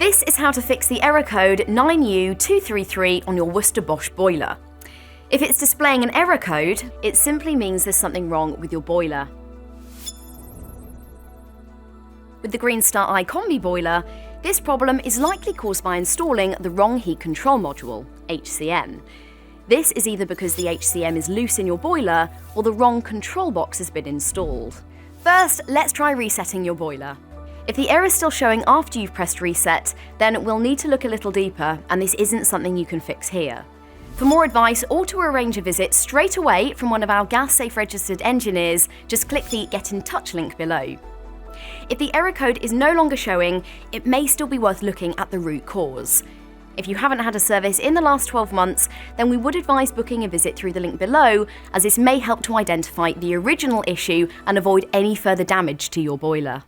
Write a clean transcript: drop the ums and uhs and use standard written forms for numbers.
This is how to fix the error code 9U233 on your Worcester Bosch boiler. If it's displaying an error code, it simply means there's something wrong with your boiler. With the Greenstar Combi boiler, this problem is likely caused by installing the wrong heat control module, HCM. This is either because the HCM is loose in your boiler or the wrong control box has been installed. First, let's try resetting your boiler. If the error is still showing after you've pressed reset, then we'll need to look a little deeper, and this isn't something you can fix here. For more advice or to arrange a visit straight away from one of our Gas Safe Registered engineers, just click the Get in Touch link below. If the error code is no longer showing, it may still be worth looking at the root cause. If you haven't had a service in the last 12 months, then we would advise booking a visit through the link below, as this may help to identify the original issue and avoid any further damage to your boiler.